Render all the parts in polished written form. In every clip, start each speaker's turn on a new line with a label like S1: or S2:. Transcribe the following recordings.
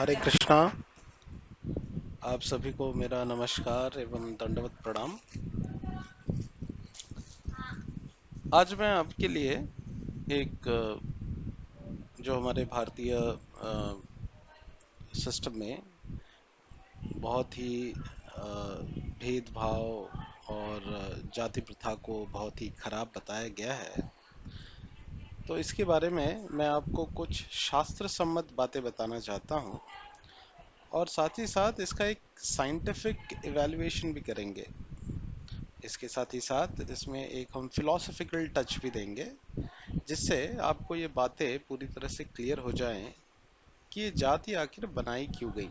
S1: हरे कृष्णा। आप सभी को मेरा नमस्कार एवं दंडवत प्रणाम। आज मैं आपके लिए एक जो हमारे भारतीय सिस्टम में बहुत ही भेदभाव और जाति प्रथा को बहुत ही खराब बताया गया है, तो इसके बारे में मैं आपको कुछ शास्त्र सम्मत बातें बताना चाहता हूँ और साथ ही साथ इसका एक साइंटिफिक इवैल्यूएशन भी करेंगे। इसके साथ ही साथ इसमें एक हम फिलोसॉफिकल टच भी देंगे, जिससे आपको ये बातें पूरी तरह से क्लियर हो जाएं कि ये जाति आखिर बनाई क्यों गई,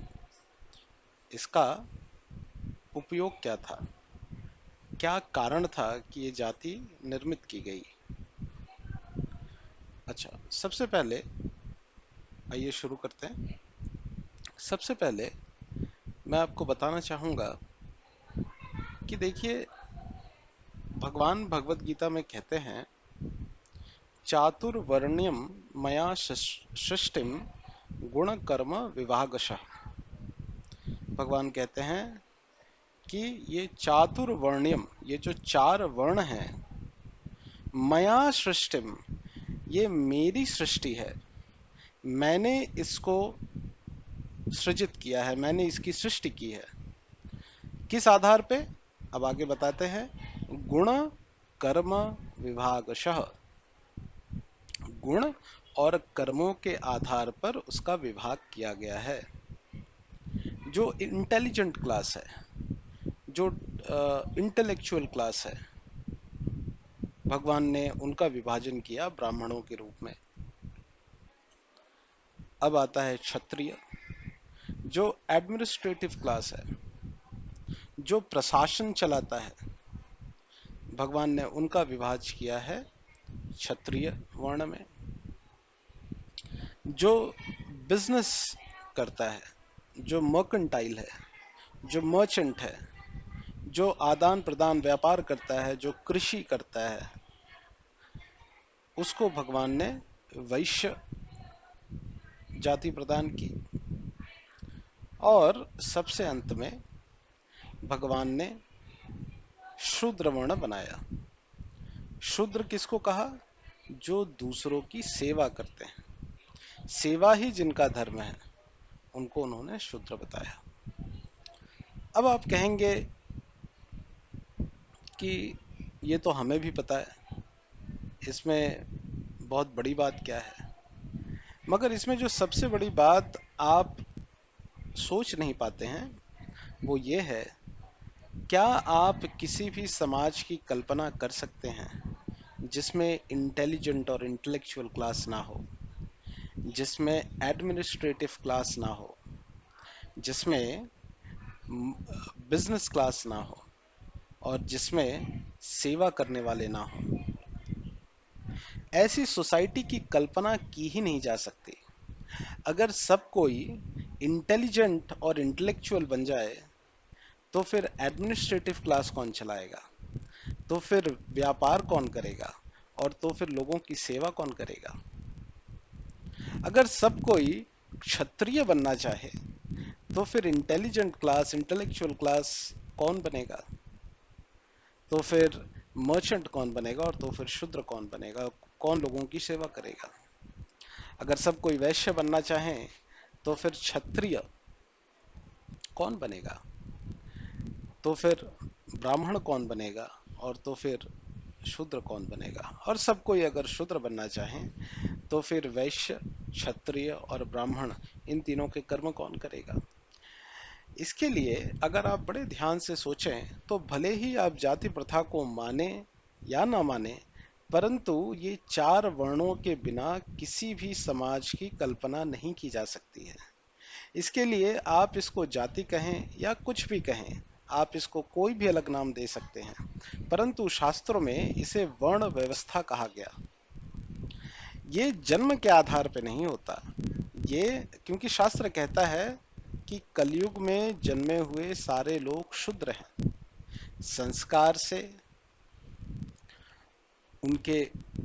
S1: इसका उपयोग क्या था, क्या कारण था कि ये जाति निर्मित की गई। अच्छा, सबसे पहले आइए शुरू करते हैं। सबसे पहले मैं आपको बताना चाहूंगा कि देखिए, भगवान भगवत गीता में कहते हैं, चातुर्वर्ण्यम मया सृष्टिम गुण कर्म विभागशः। भगवान कहते हैं कि ये चातुर्वर्ण्यम, ये जो चार वर्ण हैं, मया सृष्टिम, ये मेरी सृष्टि है, मैंने इसको सृजित किया है, मैंने इसकी सृष्टि की है। किस आधार पे? अब आगे बताते हैं। गुण कर्म विभागशः, गुण और कर्मों के आधार पर उसका विभाग किया गया है। जो इंटेलिजेंट क्लास है, जो इंटेलेक्चुअल क्लास है, भगवान ने उनका विभाजन किया ब्राह्मणों के रूप में। अब आता है क्षत्रिय, जो एडमिनिस्ट्रेटिव क्लास है, जो प्रशासन चलाता है, भगवान ने उनका विभाजन किया है क्षत्रिय वर्ण में। जो बिजनेस करता है, जो मर्केंटाइल है, जो मर्चेंट है, जो आदान प्रदान व्यापार करता है, जो कृषि करता है, उसको भगवान ने वैश्य जाति प्रदान की। और सबसे अंत में भगवान ने शूद्र वर्ण बनाया। शूद्र किसको कहा? जो दूसरों की सेवा करते हैं, सेवा ही जिनका धर्म है, उनको उन्होंने शूद्र बताया। अब आप कहेंगे कि ये तो हमें भी पता है, इसमें बहुत बड़ी बात क्या है? मगर इसमें जो सबसे बड़ी बात आप सोच नहीं पाते हैं, वो ये है, क्या आप किसी भी समाज की कल्पना कर सकते हैं जिसमें इंटेलिजेंट और इंटेलेक्चुअल क्लास ना हो, जिसमें एडमिनिस्ट्रेटिव क्लास ना हो, जिसमें बिजनेस क्लास ना हो, और जिसमें सेवा करने वाले ना हो? ऐसी सोसाइटी की कल्पना की ही नहीं जा सकती। अगर सब कोई इंटेलिजेंट और इंटेलेक्चुअल बन जाए, तो फिर एडमिनिस्ट्रेटिव क्लास कौन चलाएगा? तो फिर व्यापार कौन करेगा? और तो फिर लोगों की सेवा कौन करेगा? अगर सब कोई क्षत्रिय बनना चाहे, तो फिर इंटेलिजेंट क्लास, इंटेलेक्चुअल क्लास कौन बनेगा? तो फिर मर्चेंट कौन बनेगा? और तो फिर शूद्र कौन बनेगा? कौन लोगों की सेवा करेगा? अगर सब कोई वैश्य बनना चाहे, तो फिर क्षत्रिय कौन बनेगा? तो फिर ब्राह्मण कौन बनेगा? और तो फिर शूद्र कौन बनेगा? और सब कोई अगर शूद्र बनना चाहे, तो फिर वैश्य, क्षत्रिय और ब्राह्मण, इन तीनों के कर्म कौन करेगा? इसके लिए अगर आप बड़े ध्यान से सोचें, तो भले ही आप जाति प्रथा को माने या ना माने, परंतु ये चार वर्णों के बिना किसी भी समाज की कल्पना नहीं की जा सकती है। इसके लिए आप इसको जाति कहें या कुछ भी कहें, आप इसको कोई भी अलग नाम दे सकते हैं, परंतु शास्त्रों में इसे वर्ण व्यवस्था कहा गया। ये जन्म के आधार पे नहीं होता, ये क्योंकि शास्त्र कहता है कि कलयुग में जन्मे हुए सारे लोग शूद्र हैं। संस्कार से, उनके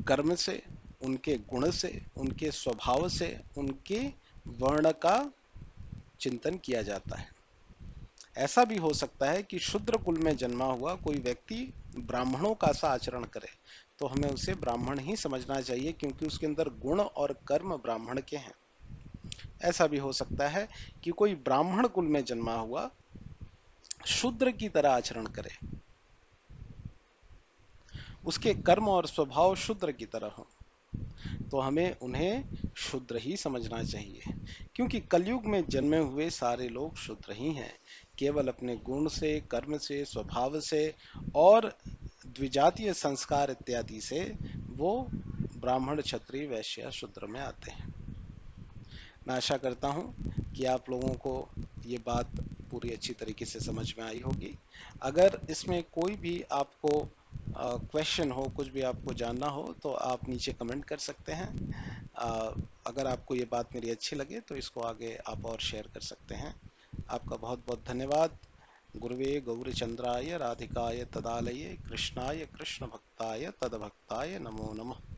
S1: कर्म से, उनके गुण से, उनके स्वभाव से, उनके वर्ण का चिंतन किया जाता है। ऐसा भी हो सकता है कि शूद्र कुल में जन्मा हुआ कोई व्यक्ति ब्राह्मणों का सा आचरण करे, तो हमें उसे ब्राह्मण ही समझना चाहिए, क्योंकि उसके अंदर गुण और कर्म ब्राह्मण के हैं। ऐसा भी हो सकता है कि कोई ब्राह्मण कुल में जन्मा हुआ शूद्र की तरह आचरण करे, उसके कर्म और स्वभाव शूद्र की तरह हो, तो हमें उन्हें शूद्र ही समझना चाहिए, क्योंकि कलयुग में जन्मे हुए सारे लोग शूद्र ही हैं। केवल अपने गुण से, कर्म से, स्वभाव से और द्विजातीय संस्कार इत्यादि से वो ब्राह्मण, क्षत्रिय, वैश्य, शूद्र में आते हैं। मैं आशा करता हूँ कि आप लोगों को ये बात पूरी अच्छी तरीके से समझ में आई होगी। अगर इसमें कोई भी आपको क्वेश्चन हो, कुछ भी आपको जानना हो, तो आप नीचे कमेंट कर सकते हैं। अगर आपको ये बात मेरी अच्छी लगे तो इसको आगे आप और शेयर कर सकते हैं। आपका बहुत बहुत धन्यवाद। गुरुवे गौरचंद्राय राधिकाय तदालये कृष्णाय कृष्ण भक्ताय तदभक्ताय नमो नमः।